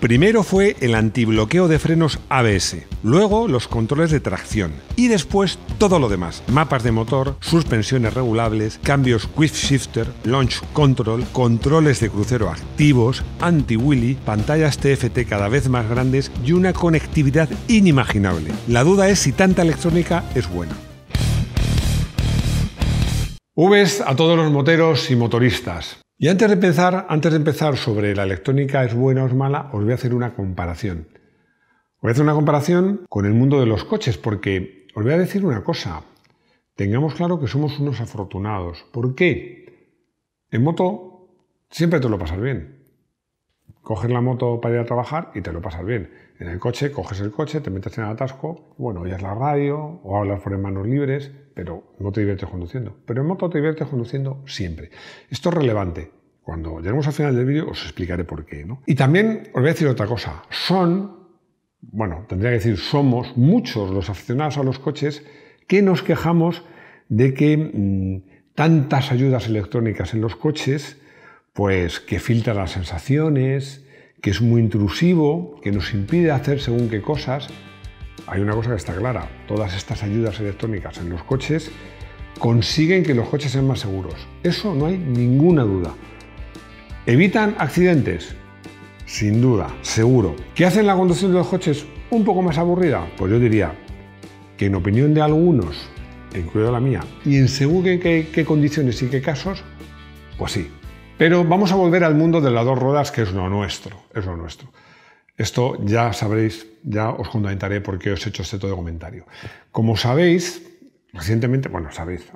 Primero fue el antibloqueo de frenos ABS, luego los controles de tracción y después todo lo demás. Mapas de motor, suspensiones regulables, cambios Quick Shifter, Launch Control, controles de crucero activos, anti-wheelie, pantallas TFT cada vez más grandes y una conectividad inimaginable. La duda es si tanta electrónica es buena. Vs a todos los moteros y motoristas. Y antes de empezar sobre la electrónica es buena o es mala, os voy a hacer una comparación. Voy a hacer una comparación con el mundo de los coches, porque os voy a decir una cosa. Tengamos claro que somos unos afortunados. ¿Por qué? En moto siempre te lo pasas bien. Coges la moto para ir a trabajar y te lo pasas bien. En el coche, coges el coche, te metes en el atasco, bueno, oyes la radio o hablas por manos libres, pero no te diviertes conduciendo. Pero en moto te diviertes conduciendo siempre. Esto es relevante. Cuando lleguemos al final del vídeo os explicaré por qué, ¿no? Y también os voy a decir otra cosa. Tendría que decir somos muchos los aficionados a los coches que nos quejamos de que tantas ayudas electrónicas en los coches, pues que filtra las sensaciones, que es muy intrusivo, que nos impide hacer según qué cosas. Hay una cosa que está clara, todas estas ayudas electrónicas en los coches consiguen que los coches sean más seguros. Eso no hay ninguna duda. ¿Evitan accidentes? Sin duda, seguro. ¿Qué hacen la conducción de los coches un poco más aburrida? Pues yo diría que en opinión de algunos, incluida la mía, y en según qué condiciones y qué casos, pues sí. Pero vamos a volver al mundo de las dos ruedas, que es lo nuestro. Esto ya sabréis, ya os fundamentaré por qué os he hecho este todo comentario. Como sabéis, recientemente,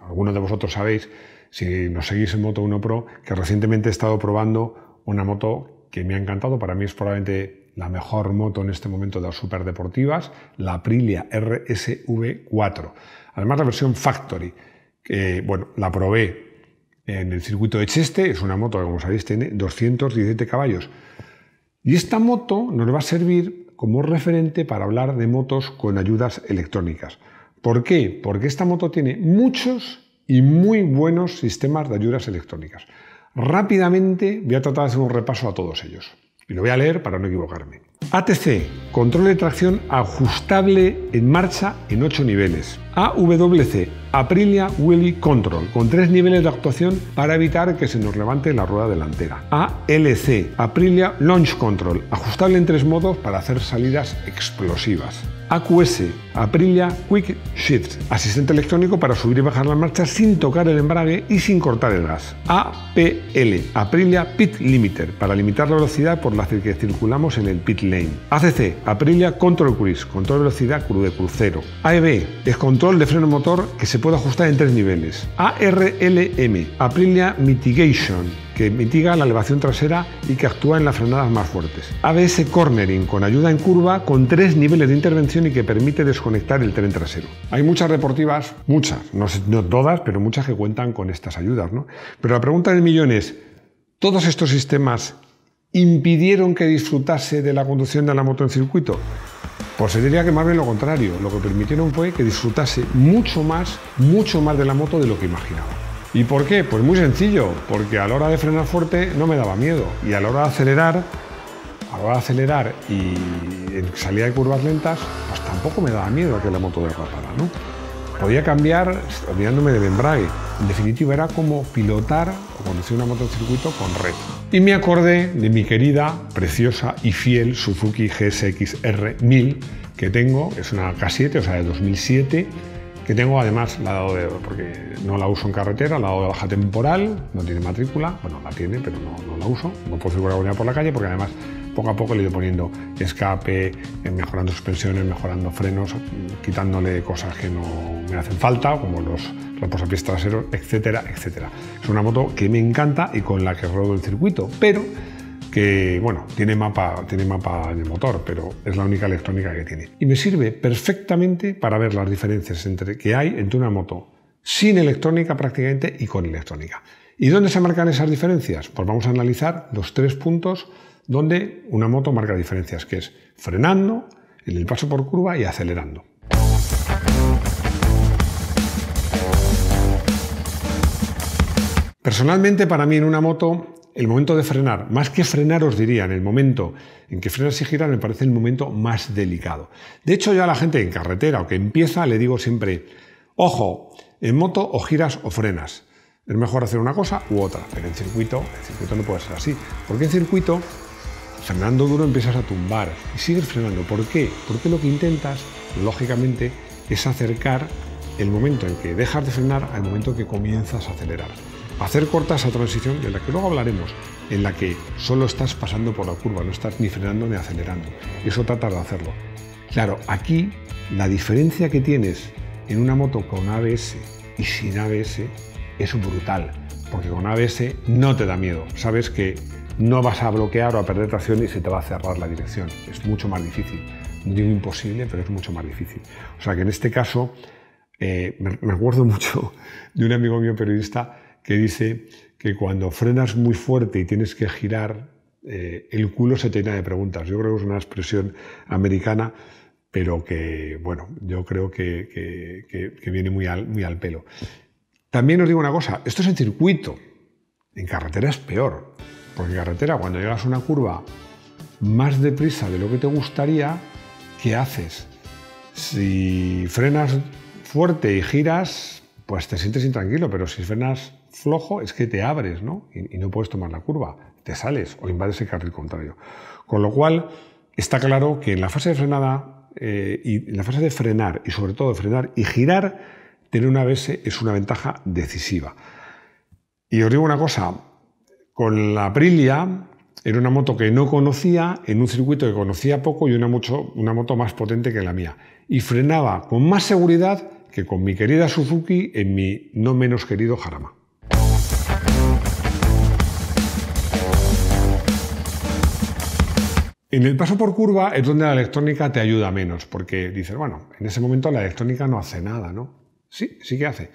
algunos de vosotros sabéis, si nos seguís en Moto1 Pro, que recientemente he estado probando una moto que me ha encantado. Para mí es probablemente la mejor moto en este momento de las superdeportivas, la Aprilia RSV4. Además la versión Factory, que la probé en el circuito de Cheste, es una moto que, como sabéis, tiene 217 caballos. Y esta moto nos va a servir como referente para hablar de motos con ayudas electrónicas. ¿Por qué? Porque esta moto tiene muchos y muy buenos sistemas de ayudas electrónicas. Rápidamente voy a tratar de hacer un repaso a todos ellos. Y lo voy a leer para no equivocarme. ATC, control de tracción ajustable en marcha en 8 niveles. AWC, Aprilia Wheelie Control, con 3 niveles de actuación para evitar que se nos levante la rueda delantera. ALC, Aprilia Launch Control, ajustable en 3 modos para hacer salidas explosivas. AQS, Aprilia Quick Shift, asistente electrónico para subir y bajar la marcha sin tocar el embrague y sin cortar el gas. APL, Aprilia Pit Limiter, para limitar la velocidad por la que circulamos en el pit lane. ACC, Aprilia Control Cruise, control de velocidad de crucero. AEB, es control de freno motor que se puede ajustar en 3 niveles. ARLM, Aprilia Mitigation, que mitiga la elevación trasera y que actúa en las frenadas más fuertes. ABS Cornering, con ayuda en curva, con 3 niveles de intervención y que permite desconectar el tren trasero. Hay muchas deportivas, no todas, pero muchas que cuentan con estas ayudas, ¿no? Pero la pregunta del millón es, ¿todos estos sistemas impidieron que disfrutase de la conducción de la moto en circuito? Pues se diría que más bien lo contrario. Lo que permitieron fue que disfrutase mucho más de la moto de lo que imaginaba. ¿Y por qué? Pues muy sencillo, porque a la hora de frenar fuerte no me daba miedo y a la hora de acelerar y en salida de curvas lentas, pues tampoco me daba miedo a que la moto derrapara, ¿no? Podía cambiar olvidándome del embrague. En definitiva, era como pilotar o conducir una moto en circuito con reto. Y me acordé de mi querida, preciosa y fiel Suzuki GSX-R 1000 que tengo, es una K7, o sea, de 2007, que tengo además, porque no la uso en carretera, la de baja temporal, no tiene matrícula, bueno, la tiene, pero no la uso, no puedo circular con ella por la calle, porque además poco a poco le he ido poniendo escape, mejorando suspensiones, mejorando frenos, quitándole cosas que no me hacen falta, como los reposapiés traseros, etcétera, etcétera. Es una moto que me encanta y con la que rodo el circuito, pero que, tiene mapa de motor, pero es la única electrónica que tiene. Y me sirve perfectamente para ver las diferencias que hay entre una moto sin electrónica prácticamente y con electrónica. ¿Y dónde se marcan esas diferencias? Pues vamos a analizar los 3 puntos donde una moto marca diferencias, que es frenando, en el paso por curva y acelerando. Personalmente, para mí en una moto, el momento de frenar, más que frenar os diría, en el momento en que frenas y giras me parece el momento más delicado. De hecho, yo a la gente en carretera o que empieza le digo siempre, ojo, en moto o giras o frenas. Es mejor hacer una cosa u otra, pero en circuito no puede ser así. Porque en circuito, frenando duro empiezas a tumbar y sigues frenando. ¿Por qué? Porque lo que intentas, lógicamente, es acercar el momento en que dejas de frenar al momento en que comienzas a acelerar. Hacer corta esa transición de la que luego hablaremos, en la que solo estás pasando por la curva, no estás ni frenando ni acelerando. Eso tratas de hacerlo. Claro, aquí la diferencia que tienes en una moto con ABS y sin ABS es brutal, porque con ABS no te da miedo. Sabes que no vas a bloquear o a perder tracción y se te va a cerrar la dirección. Es mucho más difícil. No digo imposible, pero es mucho más difícil. O sea que en este caso, me acuerdo mucho de un amigo mío periodista que dice que cuando frenas muy fuerte y tienes que girar, el culo se te llena de preguntas. Yo creo que es una expresión americana, pero que, bueno, yo creo que viene muy al pelo. También os digo una cosa, esto es en circuito, en carretera es peor, porque en carretera cuando llegas a una curva más deprisa de lo que te gustaría, ¿qué haces? Si frenas fuerte y giras, pues te sientes intranquilo, pero si frenas flojo es que te abres, ¿no? Y no puedes tomar la curva, te sales o invades el carril contrario. Con lo cual, está claro que en la fase de frenada y en la fase de frenar y sobre todo de frenar y girar, tener un ABS es una ventaja decisiva. Y os digo una cosa, con la Aprilia era una moto que no conocía, en un circuito que conocía poco y una moto más potente que la mía. Y frenaba con más seguridad que con mi querida Suzuki en mi no menos querido Jarama. En el paso por curva es donde la electrónica te ayuda menos, porque dices, bueno, en ese momento la electrónica no hace nada, ¿no? Sí, sí que hace.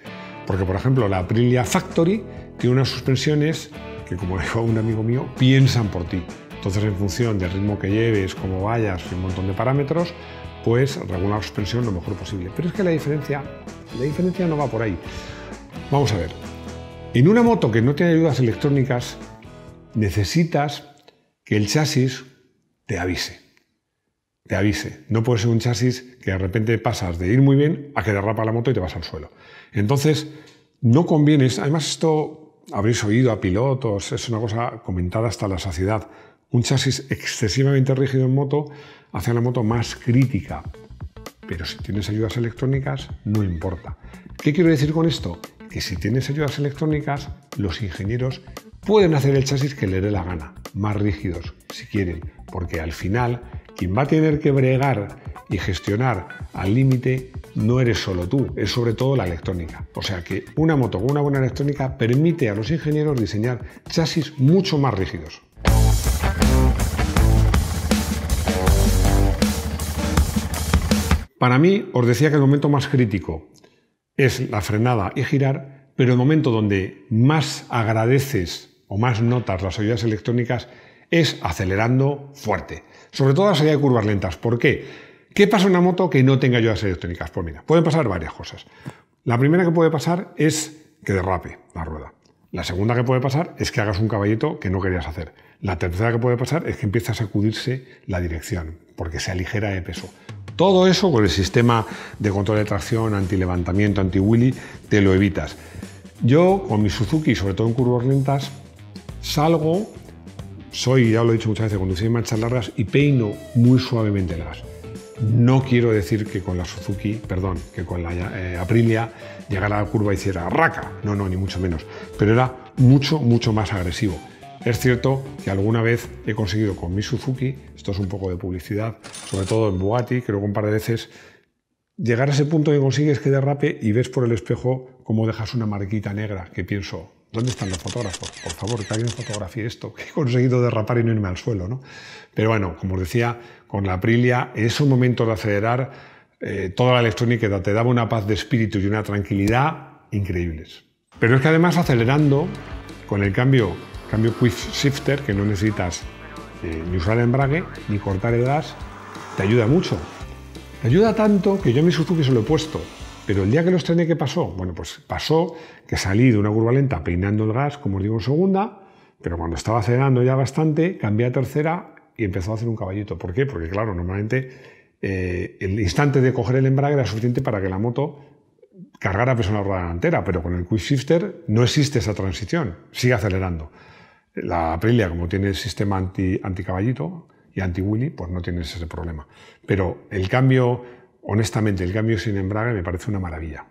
Porque, por ejemplo, la Aprilia Factory tiene unas suspensiones que, como dijo un amigo mío, piensan por ti. Entonces, en función del ritmo que lleves, cómo vayas y un montón de parámetros, pues regula la suspensión lo mejor posible. Pero es que la diferencia no va por ahí. Vamos a ver. En una moto que no tiene ayudas electrónicas, necesitas que el chasis te avise. Te avise. No puede ser un chasis que de repente pasas de ir muy bien a que derrapa la moto y te vas al suelo. Entonces, no conviene. Además, esto habréis oído a pilotos, es una cosa comentada hasta la saciedad. Un chasis excesivamente rígido en moto hace a la moto más crítica. Pero si tienes ayudas electrónicas, no importa. ¿Qué quiero decir con esto? Que si tienes ayudas electrónicas, los ingenieros pueden hacer el chasis que les dé la gana, más rígidos, si quieren, porque al final quien va a tener que bregar y gestionar al límite no eres solo tú, es sobre todo la electrónica. O sea que una moto con una buena electrónica permite a los ingenieros diseñar chasis mucho más rígidos. Para mí, os decía que el momento más crítico es la frenada y girar, pero el momento donde más agradeces o más notas las ayudas electrónicas es acelerando fuerte. Sobre todo a la salida de curvas lentas. ¿Por qué? ¿Qué pasa en una moto que no tenga ayudas electrónicas? Pues mira, pueden pasar varias cosas. La primera que puede pasar es que derrape la rueda. La segunda que puede pasar es que hagas un caballito que no querías hacer. La tercera que puede pasar es que empiece a sacudirse la dirección, porque se aligera de peso. Todo eso con el sistema de control de tracción, anti-levantamiento, anti-wheelie, te lo evitas. Yo, con mi Suzuki, sobre todo en curvas lentas, salgo, ya lo he dicho muchas veces, conducir en marchas largas y peino muy suavemente el gas. No quiero decir que con la Suzuki, que con la Aprilia llegara a la curva y hiciera raca. No, ni mucho menos. Pero era mucho, mucho más agresivo. Es cierto que alguna vez he conseguido con mi Suzuki, esto es un poco de publicidad, sobre todo en Bugatti, creo que un par de veces, llegar a ese punto que consigues que derrape y ves por el espejo cómo dejas una marquita negra, que pienso, ¿dónde están los fotógrafos? Por favor, que alguien fotografíe esto, que he conseguido derrapar y no irme al suelo, ¿no? Pero bueno, como os decía, con la Aprilia, en esos momentos de acelerar, toda la electrónica te daba una paz de espíritu y una tranquilidad increíbles. Pero es que además acelerando, con el cambio Quick Shifter, que no necesitas ni usar el embrague, ni cortar el gas, te ayuda mucho. Te ayuda tanto que yo a mi Suzuki se lo he puesto. Pero el día que lo estrené, ¿qué pasó? Bueno, pues pasó que salí de una curva lenta peinando el gas, como os digo, en segunda, pero cuando estaba acelerando ya bastante, cambié a tercera y empezó a hacer un caballito. ¿Por qué? Porque claro, normalmente el instante de coger el embrague era suficiente para que la moto cargara peso en la rueda delantera, pero con el quick shifter no existe esa transición, sigue acelerando. La Aprilia, como tiene el sistema anti-caballito y anti-wheelie, pues no tienes ese problema. Pero el cambio, honestamente, el cambio sin embrague me parece una maravilla.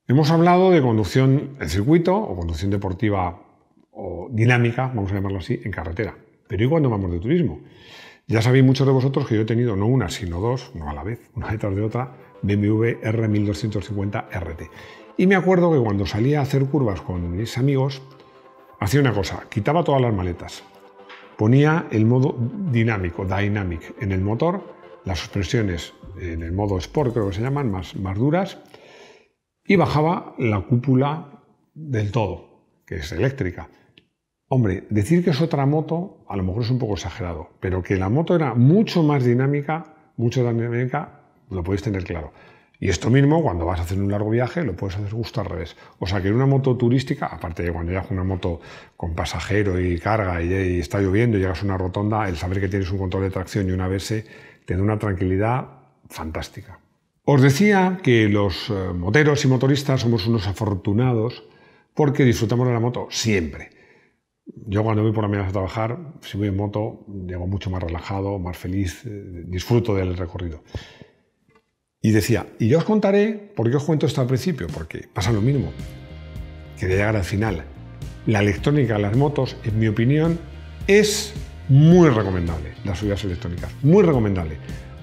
Hemos hablado de conducción en circuito o conducción deportiva o dinámica, vamos a llamarlo así, en carretera. Pero ¿y cuando vamos de turismo? Ya sabéis muchos de vosotros que yo he tenido no una, sino dos, no a la vez, una detrás de otra, BMW R1250 RT. Y me acuerdo que cuando salía a hacer curvas con mis amigos, hacía una cosa, quitaba todas las maletas, ponía el modo dinámico, Dynamic, en el motor, las suspensiones en el modo Sport, creo que se llaman, más duras, y bajaba la cúpula del todo, que es eléctrica. Hombre, decir que es otra moto a lo mejor es un poco exagerado, pero que la moto era mucho más dinámica, lo podéis tener claro. Y esto mismo, cuando vas a hacer un largo viaje, lo puedes hacer justo al revés. O sea, que en una moto turística, aparte de cuando llegas con una moto con pasajero y carga y está lloviendo y llegas a una rotonda, el saber que tienes un control de tracción y un ABS te da una tranquilidad fantástica. Os decía que los moteros y motoristas somos unos afortunados porque disfrutamos de la moto siempre. Yo cuando voy por la mañana a trabajar, si voy en moto, llego mucho más relajado, más feliz, disfruto del recorrido. Y decía, y yo os contaré, ¿por qué os cuento esto al principio? Porque pasa lo mismo. Quería llegar al final. La electrónica de las motos, en mi opinión, es muy recomendable, las subidas electrónicas, muy recomendable.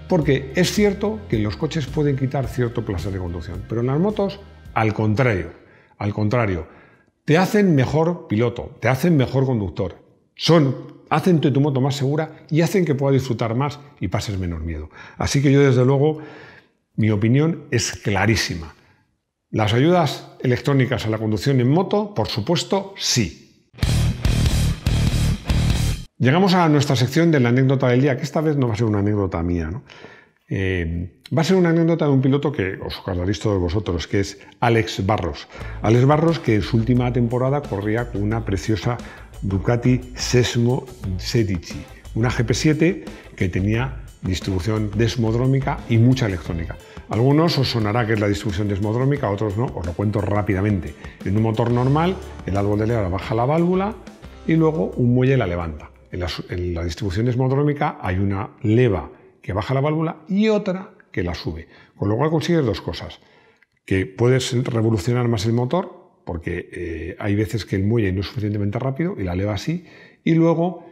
Porque es cierto que los coches pueden quitar cierto placer de conducción, pero en las motos, al contrario, te hacen mejor piloto, te hacen mejor conductor, hacen tu moto más segura y hacen que puedas disfrutar más y pases menos miedo. Así que yo, desde luego, mi opinión es clarísima. ¿Las ayudas electrónicas a la conducción en moto? Por supuesto, sí. Llegamos a nuestra sección de la anécdota del día, que esta vez no va a ser una anécdota mía, ¿no? Va a ser una anécdota de un piloto que os acordaréis todos vosotros, que es Alex Barros. Alex Barros, que en su última temporada corría con una preciosa Ducati Sesmo 16, una GP7 que tenía distribución desmodrómica y mucha electrónica. A algunos os sonará que es la distribución desmodrómica, a otros no, os lo cuento rápidamente. En un motor normal, el árbol de leva baja la válvula y luego un muelle la levanta. En la distribución desmodrómica hay una leva que baja la válvula y otra que la sube. Con lo cual consigues dos cosas. Que puedes revolucionar más el motor, porque hay veces que el muelle no es suficientemente rápido y la leva sí. Y luego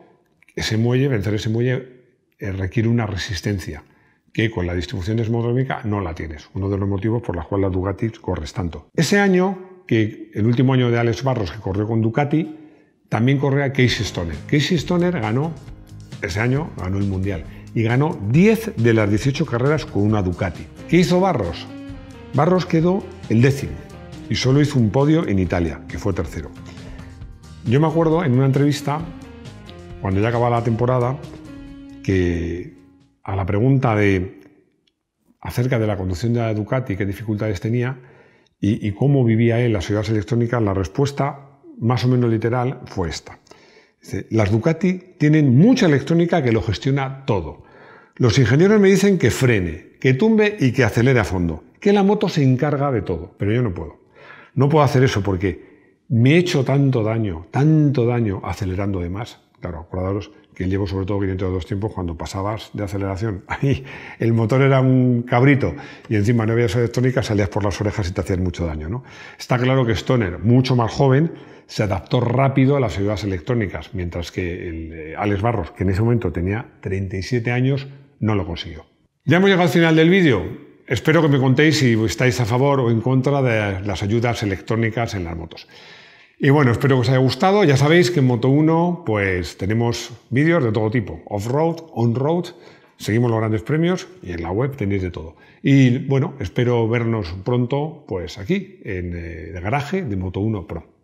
vencer ese muelle requiere una resistencia que con la distribución desmodrómica no la tienes. Uno de los motivos por los cuales la Ducati corres tanto. Ese año, el último año de Alex Barros, que corrió con Ducati, también corría Casey Stoner. Casey Stoner ese año ganó el Mundial y ganó 10 de las 18 carreras con una Ducati. ¿Qué hizo Barros? Barros quedó el 10º y solo hizo un podio en Italia, que fue tercero. Yo me acuerdo en una entrevista, cuando ya acababa la temporada, que a la pregunta acerca de la conducción de la Ducati, qué dificultades tenía y cómo vivía él las ayudas electrónicas, la respuesta más o menos literal fue esta. Dice, las Ducati tienen mucha electrónica que lo gestiona todo. Los ingenieros me dicen que frene, que tumbe y que acelere a fondo, que la moto se encarga de todo, pero yo no puedo. No puedo hacer eso porque me he hecho tanto daño acelerando de más. Claro, acordaros que llevo sobre todo 502 tiempos cuando pasabas de aceleración. Ahí el motor era un cabrito y encima no había electrónica, salías por las orejas y te hacías mucho daño, ¿no? Está claro que Stoner, mucho más joven, se adaptó rápido a las ayudas electrónicas, mientras que el Alex Barros, que en ese momento tenía 37 años, no lo consiguió. Ya hemos llegado al final del vídeo. Espero que me contéis si estáis a favor o en contra de las ayudas electrónicas en las motos. Y bueno, espero que os haya gustado. Ya sabéis que en Moto1 pues tenemos vídeos de todo tipo, off-road, on-road, seguimos los grandes premios y en la web tenéis de todo. Y bueno, espero vernos pronto pues aquí en el garaje de Moto1 Pro.